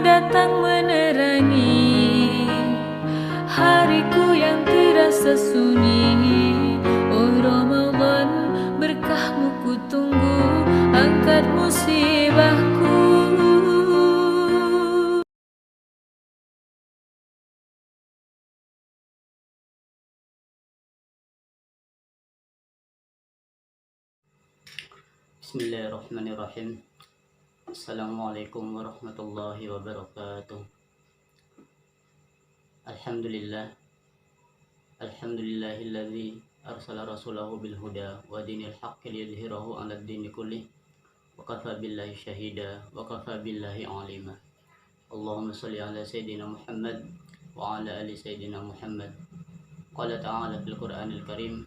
datang menerangi hariku yang terasa sunyi. Oh Ramadan, berkahmu ku tunggu, angkat musibahku. Bismillahirrahmanirrahim. Assalamualaikum warahmatullahi wabarakatuh. Alhamdulillahilladzi arsala rasulahu bil huda wa dinil haqqi liyudhhirahu 'alad dini kullih wa kafa billahi syahida wa kafa billahi 'alima. Allahumma shalli ala sayyidina Muhammad wa ala ali sayyidina Muhammad. Qala ta'ala fil Qur'anil Karim,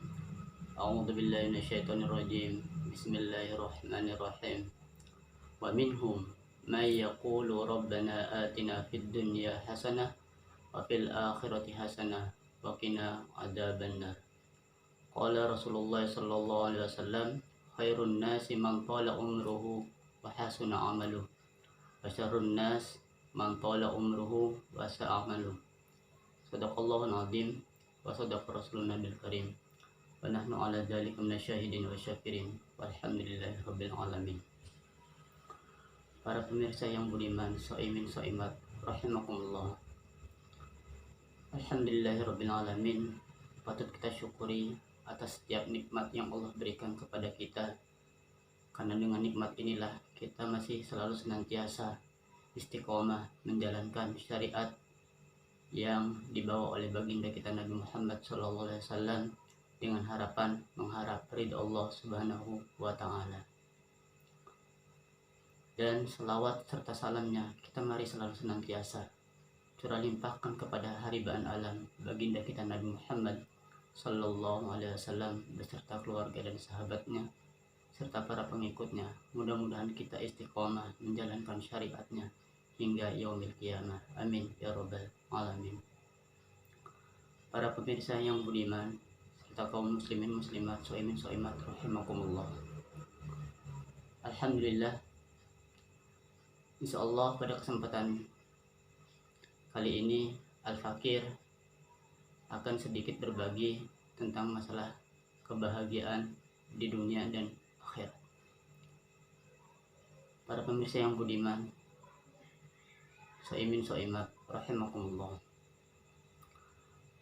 a'udzu billahi minasyaitonir rajim. Bismillahirrahmanirrahim. Wa minhum may yaqulu rabbana atina fid dunya hasanah wa fil akhirati hasanah wa qina adzabannar. Qala Rasulullah sallallahu alaihi wasallam, khairun nasi man tala umruhu wa hasuna amaluhu wa syarrun nas man tala umruhu wa sa'a amaluhu. Shadaqallahul azim wa shadaqa rasulun nabil karim. Wa nahnu ala dzalika minasyahidin wa syakirin walhamdulillahi rabbil alamin. Para pemirsa yang budiman, soimin soimat rahimakumullah. Alhamdulillahi rabbil alamin. Patut kita syukuri atas setiap nikmat yang Allah berikan kepada kita, karena dengan nikmat inilah kita masih selalu senantiasa istiqomah menjalankan syariat yang dibawa oleh baginda kita Nabi Muhammad SAW, dengan harapan mengharap ridha Allah Subhanahu wa Ta'ala. Dan selawat serta salamnya kita mari selalu senantiasa curah limpahkan kepada haribaan alam baginda kita Nabi Muhammad Sallallahu Alaihi Wasallam beserta keluarga dan sahabatnya serta para pengikutnya. Mudah-mudahan kita istiqomah menjalankan syariatnya hingga yaumil qiyamah. Amin ya rabbal alamin. Para pemirsa yang budiman serta kaum muslimin muslimat, soimin soimat rahimakumullah. Alhamdulillah, insyaallah pada kesempatan kali ini Al-Fakir akan sedikit berbagi tentang masalah kebahagiaan di dunia dan akhirat. Para pemirsa yang budiman, soimin soimat rahimakumullah,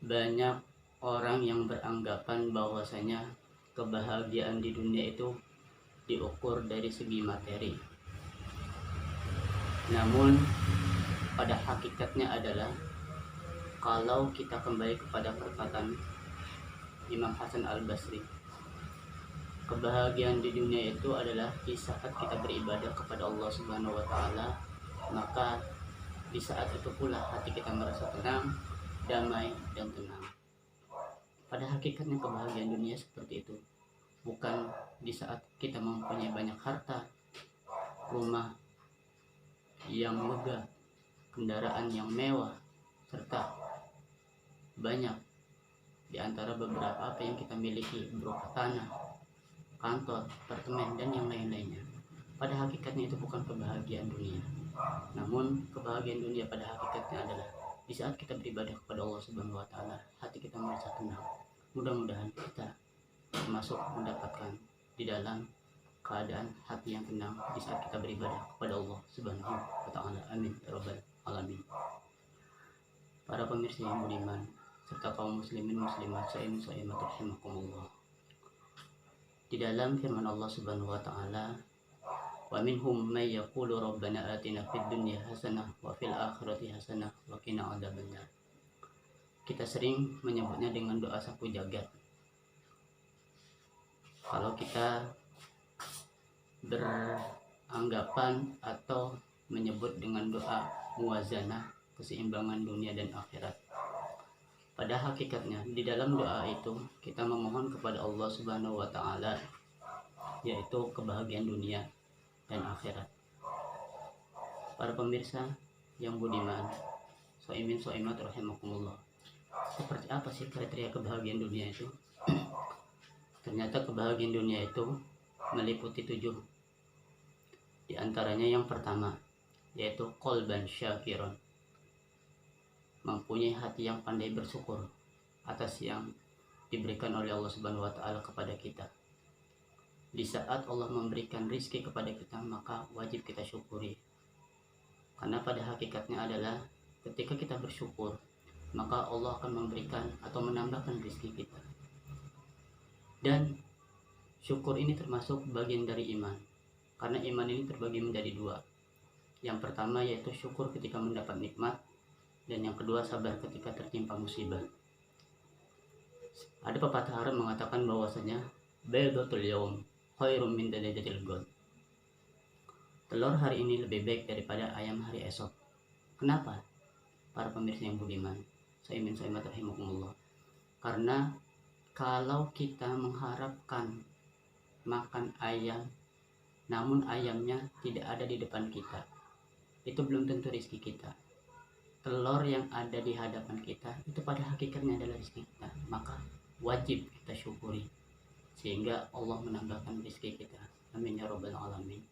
banyak orang yang beranggapan bahwasanya kebahagiaan di dunia itu diukur dari segi materi. Namun pada hakikatnya adalah, kalau kita kembali kepada perkataan Imam Hasan Al-Basri, kebahagiaan di dunia itu adalah di saat kita beribadah kepada Allah Subhanahu wa Ta'ala, maka di saat itu pula hati kita merasa tenang, damai dan tenang. Pada hakikatnya kebahagiaan dunia seperti itu, bukan di saat kita mempunyai banyak harta, rumah yang megah, kendaraan yang mewah, serta banyak di antara beberapa apa yang kita miliki berupa tanah, kantor, apartemen, dan yang lain-lainnya. Pada hakikatnya itu bukan kebahagiaan dunia. Namun kebahagiaan dunia pada hakikatnya adalah di saat kita beribadah kepada Allah Subhanahu wa Ta'ala, hati kita merasa tenang. Mudah-mudahan kita termasuk mendapatkan di dalam keadaan hati yang tenang di saat kita beribadah kepada Allah Subhanahu wa Ta'ala. Amin ya rabbal alamin. Para pemirsa yang budiman serta kaum muslimin muslimat, soimin soimat rahimakumullah. Di dalam firman Allah Subhanahu wa Ta'ala, wa minhum may yaqulu rabbana atina fid dunya hasanah wa fil akhirati hasanah wa qina adzabannar. Kita sering menyebutnya dengan doa sapu jagat. Kalau kita beranggapan atau menyebut dengan doa muwazanah, keseimbangan dunia dan akhirat. Pada hakikatnya di dalam doa itu kita memohon kepada Allah Subhanahu wa Ta'ala, yaitu kebahagiaan dunia dan akhirat. Para pemirsa yang budiman, soimin soimat rahimakumullah, seperti apa sih kriteria kebahagiaan dunia itu? Ternyata kebahagiaan dunia itu meliputi 7. Di antaranya yang pertama, yaitu qalban syakiron, mempunyai hati yang pandai bersyukur atas yang diberikan oleh Allah Subhanahu wa taala kepada kita. Di saat Allah memberikan rizki kepada kita, maka wajib kita syukuri. Karena pada hakikatnya adalah ketika kita bersyukur, maka Allah akan memberikan atau menambahkan rizki kita. Dan syukur ini termasuk bagian dari iman, karena iman ini terbagi menjadi dua. Yang pertama yaitu syukur ketika mendapat nikmat, dan yang kedua sabar ketika tertimpa musibah. Ada pepatah Arab mengatakan bahwasanya baydatul yaum khairum min dajjatil ghad. Telur hari ini lebih baik daripada ayam hari esok. Kenapa? Para pemirsa yang budiman, saimin saimat rahimakumullah. Karena kalau kita mengharapkan makan ayam, namun ayamnya tidak ada di depan kita, itu belum tentu rezeki kita. Telur yang ada di hadapan kita itu pada hakikatnya adalah rezeki kita, maka wajib kita syukuri sehingga Allah menambahkan rezeki kita. Amin ya rabbal alamin.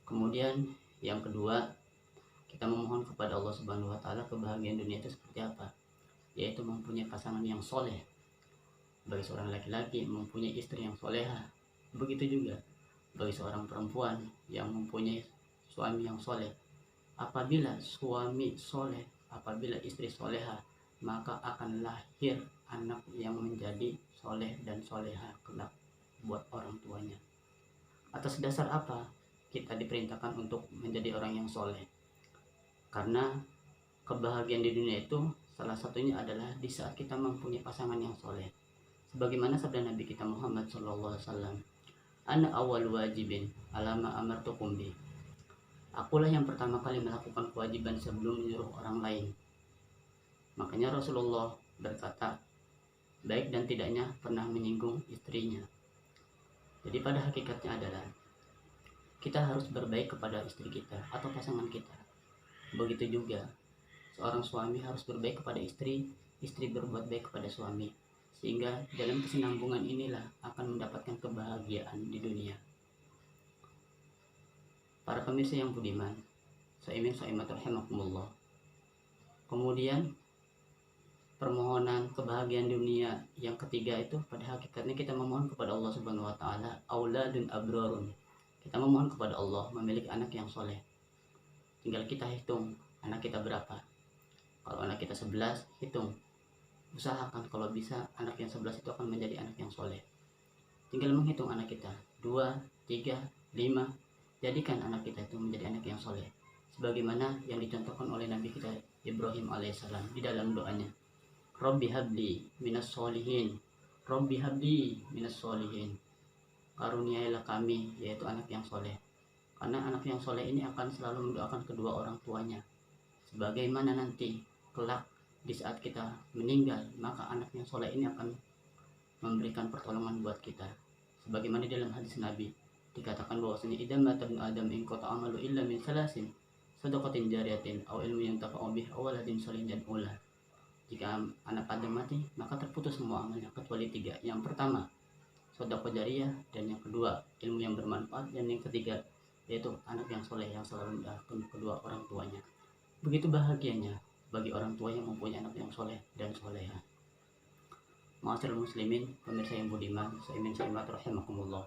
Kemudian yang kedua, kita memohon kepada Allah Subhanahu wa taala kebahagiaan dunia itu seperti apa? Yaitu mempunyai pasangan yang soleh. Bagi seorang laki-laki mempunyai istri yang soleha. Begitu juga bagi seorang perempuan yang mempunyai suami yang soleh. Apabila suami soleh, apabila istri soleha, maka akan lahir anak yang menjadi soleh dan soleha kelak buat orang tuanya. Atas dasar apa kita diperintahkan untuk menjadi orang yang soleh? Karena kebahagiaan di dunia itu salah satunya adalah di saat kita mempunyai pasangan yang soleh. Sebagaimana sabda Nabi kita Muhammad SAW, "Ana awal wajibin alama amartukum bi." Akulah yang pertama kali melakukan kewajiban sebelum menyuruh orang lain. Makanya Rasulullah berkata, baik dan tidaknya pernah menyinggung istrinya. Jadi pada hakikatnya adalah kita harus berbaik kepada istri kita atau pasangan kita. Begitu juga seorang suami harus berbaik kepada istri, istri berbuat baik kepada suami. Sehingga dalam kesinambungan inilah akan mendapatkan kebahagiaan di dunia. Para pemirsa yang budiman, saimin saimat rahimakumullah. Kemudian permohonan kebahagiaan dunia yang ketiga itu pada hakikatnya kita memohon kepada Allah Subhanahu wa taala auladun abrarun. Kita memohon kepada Allah memiliki anak yang soleh. Tinggal kita hitung anak kita berapa. Kalau anak kita 11, hitung. Usahakan kalau bisa anak yang 11 itu akan menjadi anak yang soleh. Tinggal menghitung anak kita 2, 3, 5. Jadikan anak kita itu menjadi anak yang soleh, sebagaimana yang dicontohkan oleh Nabi kita Ibrahim alaihissalam di dalam doanya, Rabbi habli minas solihin, Rabbi habli minas solihin, karuniailah kami, yaitu anak yang soleh. Karena anak yang soleh ini akan selalu mendoakan kedua orang tuanya, sebagaimana nanti kelak di saat kita meninggal, maka anak yang soleh ini akan memberikan pertolongan buat kita, sebagaimana di dalam hadis Nabi dikatakan bahwasanya idza mata ibnu adam in qata amalu illa min salasin sadaqatin jariyatin aw ilmu yang tafa'u bih aw waladin sholihin yad'ulah. Jika anak Adam mati, maka terputus semua amalnya kecuali 3. Yang pertama, sedekah jariyah, dan yang kedua, ilmu yang bermanfaat, dan yang ketiga yaitu anak yang soleh yang selalu mendoakan kedua orang tuanya. Begitu bahagianya bagi orang tua yang mempunyai anak yang soleh dan soleha. Ma'asyiral muslimin, pemirsa yang budiman, saimin saimat rahimakumullah.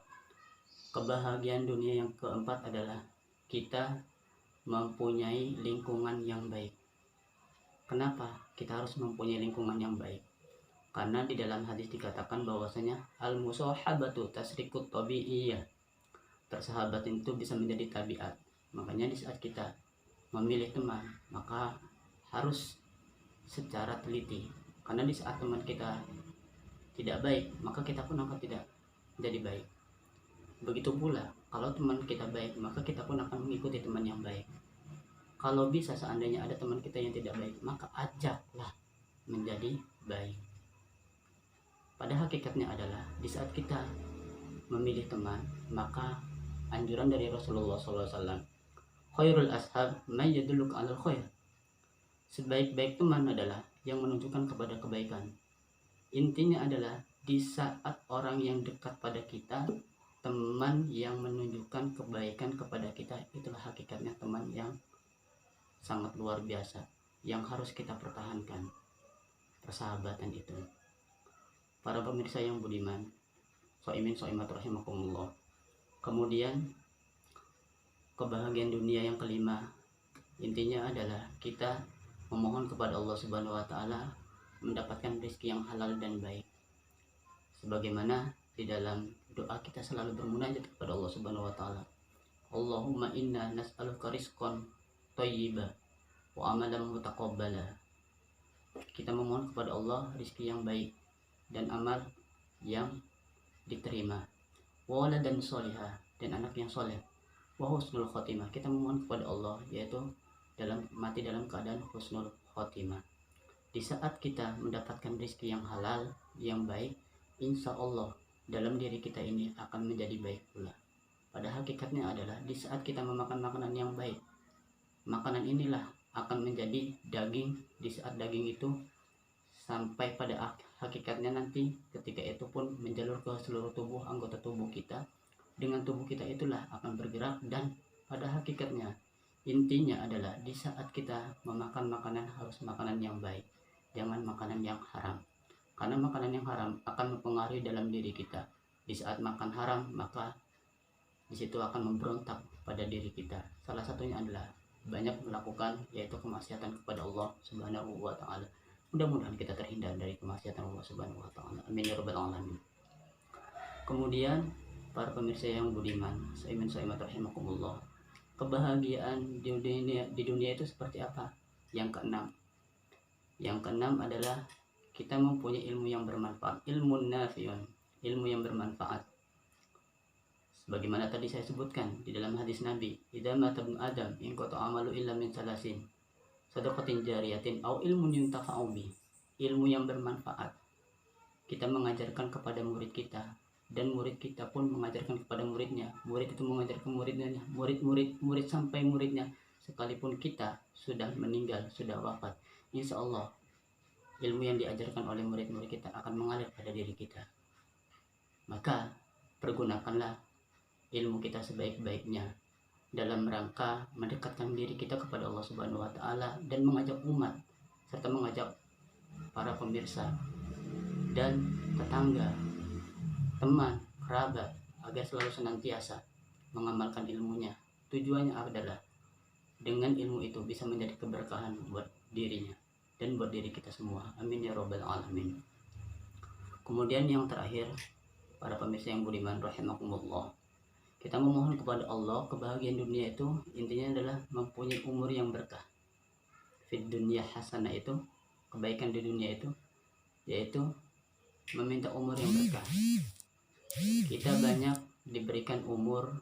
Kebahagiaan dunia yang keempat adalah kita mempunyai lingkungan yang baik. Kenapa kita harus mempunyai lingkungan yang baik? Karena di dalam hadis dikatakan bahwasanya al-musahabatu tasrikut tabi'iyah. Persahabatan itu bisa menjadi tabiat. Makanya di saat kita memilih teman, maka harus secara teliti. Karena di saat teman kita tidak baik, maka kita pun akan tidak menjadi baik. Begitu pula kalau teman kita baik, maka kita pun akan mengikuti teman yang baik. Kalau bisa seandainya ada teman kita yang tidak baik, maka ajaklah menjadi baik. Pada hakikatnya adalah di saat kita memilih teman, maka anjuran dari Rasulullah SAW, khairul ashab may yadulluk alal khair. Sebaik-baik teman adalah yang menunjukkan kepada kebaikan. Intinya adalah di saat orang yang dekat pada kita, teman yang menunjukkan kebaikan kepada kita, itulah hakikatnya teman yang sangat luar biasa yang harus kita pertahankan, persahabatan itu. Para pemirsa yang budiman, soimin soimat rahimakumullah. Kemudian kebahagiaan dunia yang kelima, intinya adalah kita memohon kepada Allah Subhanahu wa taala mendapatkan rezeki yang halal dan baik. Sebagaimana di dalam doa kita selalu bermunajat kepada Allah Subhanahu wa taala. Allahumma inna nas'aluka rizqan thayyiba wa amalan mutaqabbala. Kita memohon kepada Allah rezeki yang baik dan amal yang diterima. Wa waladan sholihah, dan anak yang soleh. Wa husnul khotimah, kita memohon kepada Allah yaitu mati dalam keadaan husnul khotimah. Di saat kita mendapatkan rezeki yang halal, yang baik, insya Allah dalam diri kita ini akan menjadi baik pula. Pada hakikatnya adalah di saat kita memakan makanan yang baik, makanan inilah akan menjadi daging. Di saat daging itu sampai pada hakikatnya nanti ketika itu pun menjalur ke seluruh tubuh, anggota tubuh kita. Dengan tubuh kita itulah akan bergerak, dan pada hakikatnya intinya adalah di saat kita memakan makanan harus makanan yang baik, jangan makanan yang haram. Karena makanan yang haram akan mempengaruhi dalam diri kita. Di saat makan haram, maka di situ akan memberontak pada diri kita. Salah satunya adalah banyak melakukan yaitu kemaksiatan kepada Allah Subhanahu wa taala. Mudah-mudahan kita terhindar dari kemaksiatan Allah Subhanahu wa taala. Amin ya rabbal alamin. Kemudian para pemirsa yang budiman, saiman saimat rahimakumullah. Kebahagiaan di dunia itu seperti apa? Yang keenam. Yang keenam adalah kita mempunyai ilmu yang bermanfaat, ilmu nafiun, ilmu yang bermanfaat. Sebagaimana tadi saya sebutkan di dalam hadis Nabi, idza mata ibnu adam in qata amalu illa min salasin, sadaqatin jariyatin au ilmun yuntafa'u bi. Ilmu yang bermanfaat. Kita mengajarkan kepada murid kita, dan murid kita pun mengajarkan kepada muridnya. Murid itu mengajarkan muridnya, murid sampai muridnya. Sekalipun kita sudah meninggal, sudah wafat, insya Allah ilmu yang diajarkan oleh murid-murid kita akan mengalir pada diri kita. Maka pergunakanlah ilmu kita sebaik-baiknya dalam rangka mendekatkan diri kita kepada Allah Subhanahu wa taala dan mengajak umat serta mengajak para pemirsa dan tetangga, teman, kerabat agar selalu senantiasa mengamalkan ilmunya. Tujuannya adalah dengan ilmu itu bisa menjadi keberkahan buat dirinya dan buat diri kita semua. Amin ya rabbal alamin. Kemudian yang terakhir, para pemirsa yang budiman rahimakumullah, kita memohon kepada Allah kebahagiaan dunia itu intinya adalah mempunyai umur yang berkah. Fid dunya hasanah, itu kebaikan di dunia itu yaitu meminta umur yang berkah. Kita banyak diberikan umur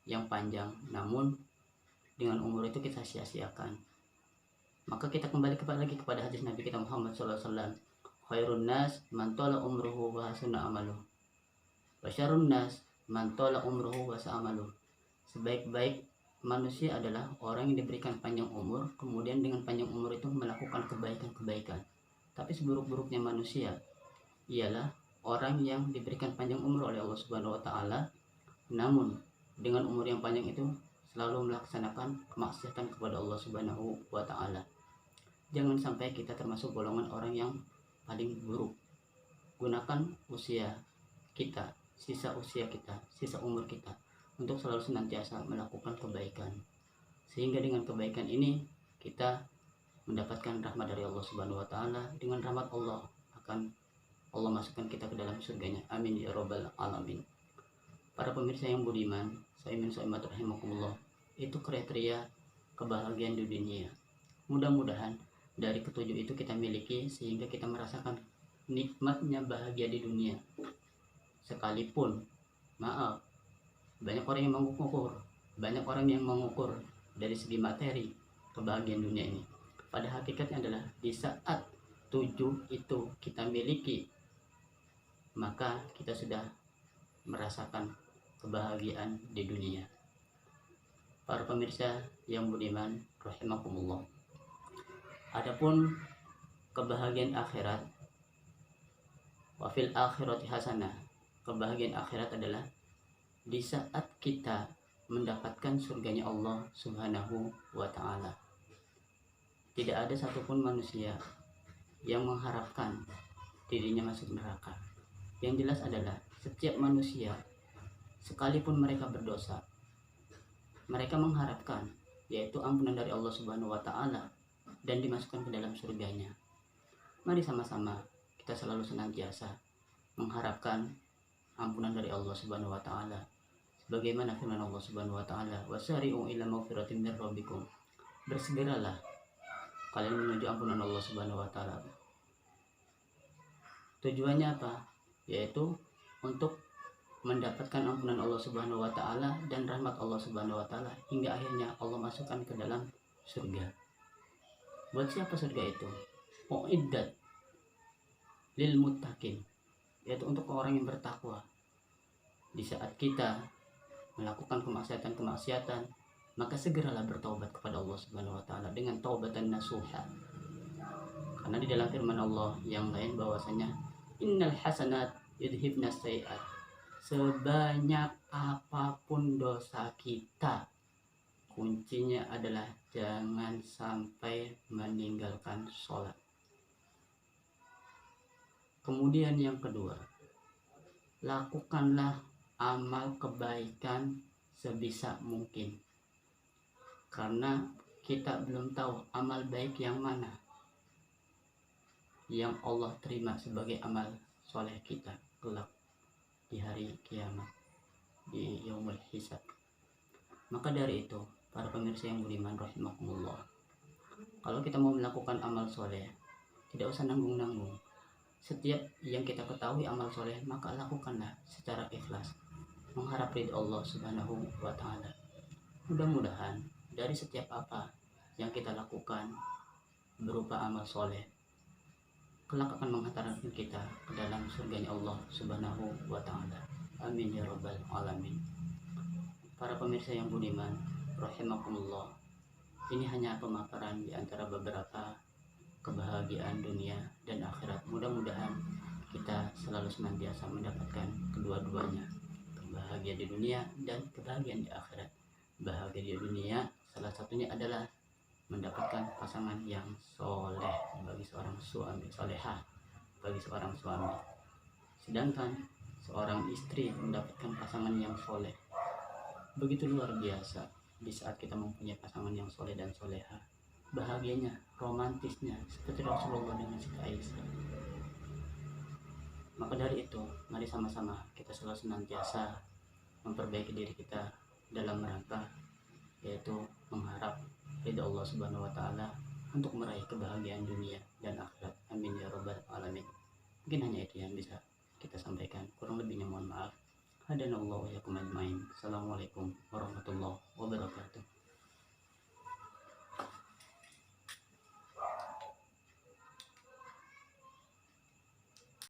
yang panjang, namun dengan umur itu kita sia-siakan. Maka kita kembali lagi kepada hadis Nabi kita Muhammad SAW. Khairun nas man tala umruhu wa hasuna amaluh, wa syarrun nas man tala umruhu wa sa'amaluh. Sebaik-baik manusia adalah orang yang diberikan panjang umur, kemudian dengan panjang umur itu melakukan kebaikan-kebaikan. Tapi seburuk-buruknya manusia ialah orang yang diberikan panjang umur oleh Allah Subhanahu wa taala, namun dengan umur yang panjang itu selalu melaksanakan kemaksiatan kepada Allah Subhanahu wa taala. Jangan sampai kita termasuk golongan orang yang paling buruk. Gunakan usia kita, sisa usia kita, sisa umur kita untuk selalu senantiasa melakukan kebaikan. Sehingga dengan kebaikan ini kita mendapatkan rahmat dari Allah Subhanahu wa taala. Dengan rahmat Allah akan Allah masukkan kita ke dalam surganya. Amin ya rabbal alamin. Para pemirsa yang budiman, saiman saimat rahimakumullah, itu kriteria kebahagiaan di dunia. Mudah-mudahan dari ketujuh itu kita miliki sehingga kita merasakan nikmatnya bahagia di dunia. Sekalipun maaf, banyak orang yang mengukur dari segi materi kebahagiaan dunia ini. Pada hakikatnya adalah di saat tujuh itu kita miliki, maka kita sudah merasakan kebahagiaan di dunia. Para pemirsa yang budiman rahimakumullah, adapun kebahagiaan akhirat, wa fil akhirati hasanah, kebahagiaan akhirat adalah di saat kita mendapatkan surganya Allah Subhanahu wa taala. Tidak ada satupun manusia yang mengharapkan dirinya masuk neraka. Yang jelas adalah setiap manusia, sekalipun mereka berdosa, mereka mengharapkan yaitu ampunan dari Allah Subhanahu wa taala dan dimasukkan ke dalam surganya. Mari sama-sama kita selalu senantiasa mengharapkan ampunan dari Allah Subhanahu wa taala. Sebagaimana firman Allah Subhanahu wa taala, "Wasari'u ila maghfiratin mir rabbikum." Bersegeralah kalian menuju ampunan Allah Subhanahu wa taala. Tujuannya apa? Yaitu untuk mendapatkan ampunan Allah Subhanahu wa taala dan rahmat Allah Subhanahu wa taala hingga akhirnya Allah masukkan ke dalam surga. Buat siapa surga itu? Uiddat lil muttaqin, yaitu untuk orang yang bertakwa. Di saat kita melakukan kemaksiatan, maka segeralah bertaubat kepada Allah Subhanahu wa taala dengan taubatan nasuha. Karena di dalam firman Allah yang lain bahwasanya innal hasanat yudhibnas sayiat. Sebanyak apapun dosa kita, kuncinya adalah jangan sampai meninggalkan sholat. Kemudian yang kedua, lakukanlah amal kebaikan sebisa mungkin. Karena kita belum tahu amal baik yang mana yang Allah terima sebagai amal soleh kita kelak di hari kiamat, di yaumul hisab. Maka dari itu, para pemirsa yang budiman rahimakumullah, kalau kita mau melakukan amal soleh, tidak usah nanggung-nanggung. Setiap yang kita ketahui amal soleh, maka lakukanlah secara ikhlas, mengharap ridha Allah Subhanahu wa taala. Mudah-mudahan dari setiap apa yang kita lakukan berupa amal soleh, kelak akan menghantarkan kita ke dalam surganya Allah Subhanahu wa taala. Amin ya rabbal alamin. Para pemirsa yang budiman rahimakumullah, ini hanya pemaparan di antara beberapa kebahagiaan dunia dan akhirat. Mudah-mudahan kita selalu senantiasa mendapatkan kedua-duanya, bahagia di dunia dan kebahagiaan di akhirat. Bahagia di dunia salah satunya adalah mendapatkan pasangan yang soleh bagi seorang suami, solehah bagi seorang suami. Sedangkan seorang istri mendapatkan pasangan yang soleh, begitu luar biasa di saat kita mempunyai pasangan yang soleh dan solehah. Bahagianya, romantisnya seperti Rasulullah dengan Siti Aisyah. Maka dari itu, mari sama-sama kita selalu senantiasa memperbaiki diri kita dalam rangka yaitu mengharap ridha Allah Subhanahu wa taala untuk meraih kebahagiaan dunia dan akhirat. Amin ya rabbal alamin. Mungkin hanya itu yang bisa kita sampaikan. Kurang lebihnya mohon maaf. Hadanallahu wa iyyakum ajmain. Assalamualaikum warahmatullahi wabarakatuh.